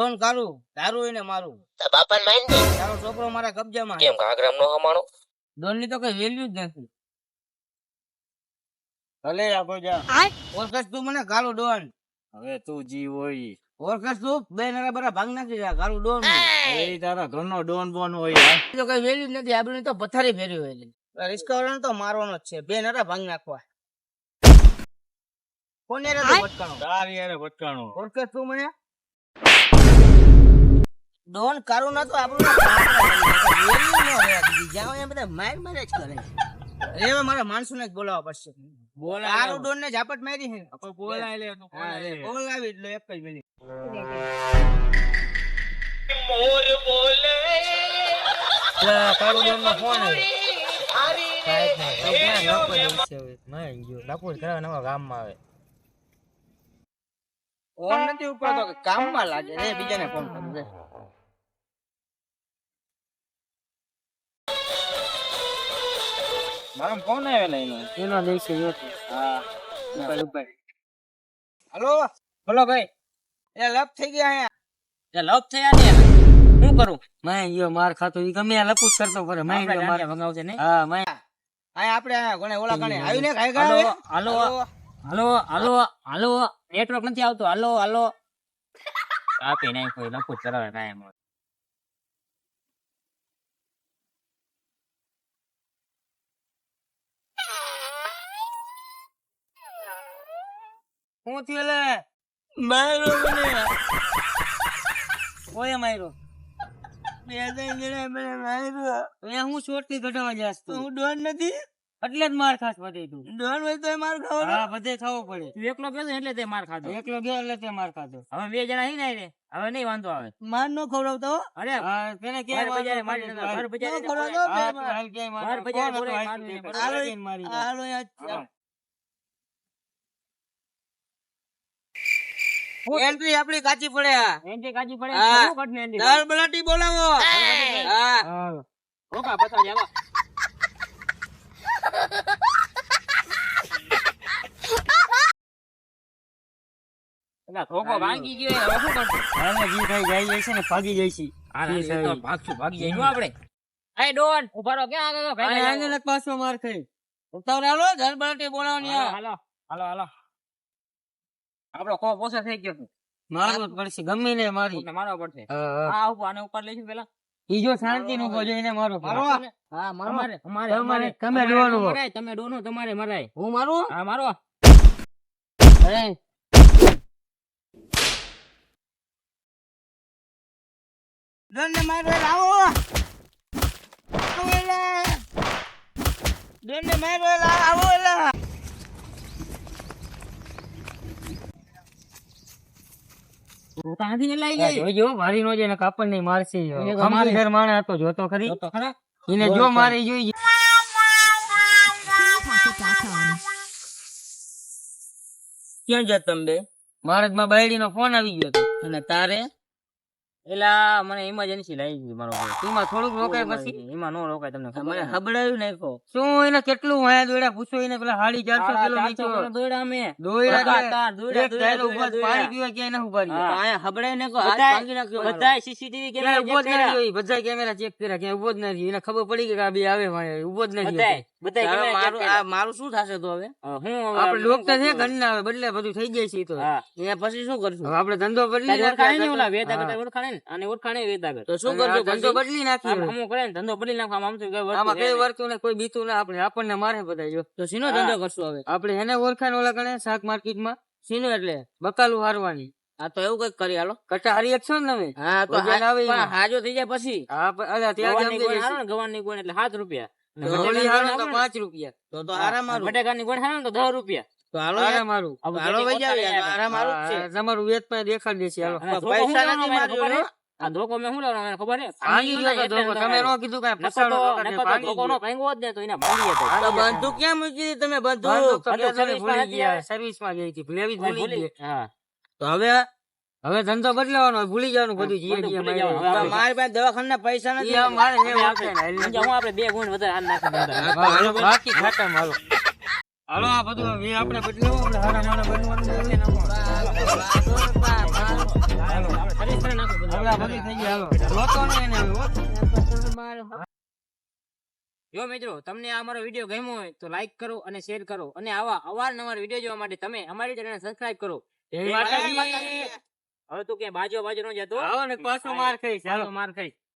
Don કારું તારું એને મારું બાપાને માન દે તારો છોકરો મારા કબજામાં કેમ ઘાઘરામ નો હમાણો ડોન ની તો કઈ વેલ્યુ જ નથી ભલે આગો જા ઓળખસ તું મને કાળું ડોન હવે તું જી હોય ઓળખસ તું બે નાના બરા ભાગ નાખી જા કાળું ડોન એ તારા ઘરનો ડોન બોન હોય તો કઈ વેલ્યુ જ નથી આપડે તો પથારી ફેરવી હોય રિસ્કા વાળાને તો મારવાનો જ છે બે નાના ભાગ નાખવા કોને રે તું ભટકાણો તારી યારે ભટકાણો ઓળખસ તું મને ડોન કાળું ના તો આપણું જાઓ એમ બધા માર મારે જ કરે હવે મારા માણસો ને જ બોલાવવા પડશે કાળું ડોન ને ઝાપટ મારી છે બોલાય લે તું બોલાવી એટલે એક જ મિનિટ મોર બોલે કાળું ડોન નો ફોન આવે નથી ઉપર તો કામમાં લાગે રે બીજાને ફોન કરું રે મારો ફોન આવેલા એનો દેશે હા ઉપર હાલો બોલો ભાઈ એ લપ થઈ ગયા અહીંયા એ લપ થયા ને શું કરું મેં યો માર ખાતો ઈ ગમે લપુસ કરતો પડે મેં યો માર ભગાવશે ને હા મેં આ આપણે કોને ઓલા કણે આવીને ખાઈ ગયા હાલો હાલો હાલો હાલો નેટવર્ક નથી આવતો હાલો હાલો આપી નહીં કોઈ લપુસ કરાવે કાયમ હું થયો લે મારો મને ઓય માર્યો બે ત્રણ જણા મને માર્યો એ હું છોટલી ઘટાવા જાસ તો હું ડોન નથી એટલે જ માર ખાસ બધે તું ડોન હોય તો માર ખાવ હા બધે ખાવો પડે તું એકલો ગયો એટલે તે માર ખાધો એકલો ગયો એટલે તે માર ખાધો હવે બે જણા હી ને હવે નહીં વાંધો આવે માર નો ખવડાવતો અરે તેને કે બજારે મારી ઘર બજારે ખવડાવતો હાલ કે માર બજારે મારી હાલો યાર એન્ટ્રી આપડી કાચી પડે એન્ટ્રી કાચી પડે શું કટને એન્ટ્રી દાળ બલાટી બોલાવો હા ઓકા બતા જાવા એલા થોકો ભાગી ગયો હવે શું કરશું હાલે જી થઈ જાય છે ને ભાગી જાય છે હાલે તો ભાગી જાય આપણે એ ડોન ઉભારો ક્યાં આગળ ભાઈ આને લક પાછો માર ખાઈ ઉતાર હાલો દાળ બલાટી બોલાવની હાલો હાલો હાલો આપડો કો પોસા થઈ ગયો મારવો પડશે ગમે ને મારી મારવો પડશે આ ઉપર આને ઉપર લઈશું પેલા ઈ જો શાંતિ નું બોજો એને મારો હા મારો અમારે તમે ડોનું મરાય તમે ડોનો તમારે મરાય હું મારું હા મારો અરે ડોન ને મારો લાવો ડોન ને મારો લાવો એલા જોજો મારી નો જેને કાપડ નહીં મારશે અમારી ઘર માણે હતો જોતો ખરી એને જો મારી જોઈ ક્યાં જા તમે મહારાજ માં બાયડી નો ફોન આવી ગયો હતો અને તારે એલા મને ઇમરજન્સી લાગી ગઈ મારો એમાં થોડુંક રોકાય પછી એમાં નો રોકાય તમને મને હબડાયું નાખો શું એને કેટલું વાયા દોડ્યા પૂછો એને પેલા 450 કિલો નીચો દોડ્યા અમે દોડ્યા પાણી પીવા ક્યાંય ના ઉભા રહ્યા આયા હબડાય નાખો હાથ ભાંગી નાખ્યો બધાય સીસીટીવી કેમેરા ઉભો જ ન રહ્યો બધાય કેમેરા ચેક કર્યા ક્યાંય ઉભો જ ન રહ્યો એને ખબર પડી કે આ બે આવે વાય ઉભો જ ન રહ્યો બધાય કેમેરા મારું શું થશે તો હવે હું આપણે ડોક્ટર છે ઘરના આવે બદલે બધું થઈ જાય છે તો એ પછી શું કરશું હવે આપણે ધંધો બદલી નાખીએ ઓલા વેદાગત ઓળખાણે અને ઓળખાણે વેદાગત તો શું કરજો ધંધો બદલી નાખીએ હમો કરે ને ધંધો બદલી નાખવા આમ તો આમાં કઈ વર્તું ને કોઈ બીતું ના આપણે આપણને મારે બધા જો તો સીનો ધંધો કરશું હવે આપણે એને ઓળખાણ ઓલા ગણે શાક માર્કેટમાં સીનો એટલે બકાલું હારવાની આ તો એવું કઈક કરી હાલો કટા હારી એકસો ને તમે હા તો હાજો થઈ જાય પછી હા ત્યાં ગવાન ની ગોળ એટલે 7 રૂપિયા ગોળી હારો તો 5 રૂપિયા તો આરામ મારું બટેકાની ગોળ હારો તો 10 રૂપિયા તો હાલો આરામ મારું હાલો વઈ જાવ આરામ મારું છે તમારું વેત પર દેખાડી દેશે હાલો પૈસા નથી મારજો આ ધોકો મે હું લાવવાનો ખબર છે ભાંગી ગયો તો ધોકો તમે નો કીધું કાઈ પસાડો ધોકો નો ભાંગવો જ ને તો એના ભાંગી હતો તો બંદૂક ક્યાં મૂકી તમે બંદૂક સર્વિસ માં ગઈ હતી લેવી જ ભૂલી હા તો હવે ધંધો બદલાવાનો ભૂલી જવાનું બધું જીએ મારી પાસે દવાખાના પૈસા નથી મારે હું આપણે 2 ગુણ વધારે હાલ નાખી બાકી ખાતા હાલો હાલો આ બધું આપણે બદલાવો હારા નાના બનવાનું છે કરી નાખો બધું. હવે આ બધું થઈ ગયું, હાલો. રોતો નહીં એને હવે, હો. જો મિત્રો તમને આ અમારો વિડીયો ગમ્યો હોય તો લાઈક કરો અને શેર કરો અને આવા અવારનવાર વિડીયો જોવા માટે તમે અમારી ચેનલને સબસ્ક્રાઇબ કરો. જય માતાજી. હવે તું ક્યાંય બાજુ ન જતો. આવો ને પાછો માર ખાઈશ, હાલો. પાછો માર ખાઈશ.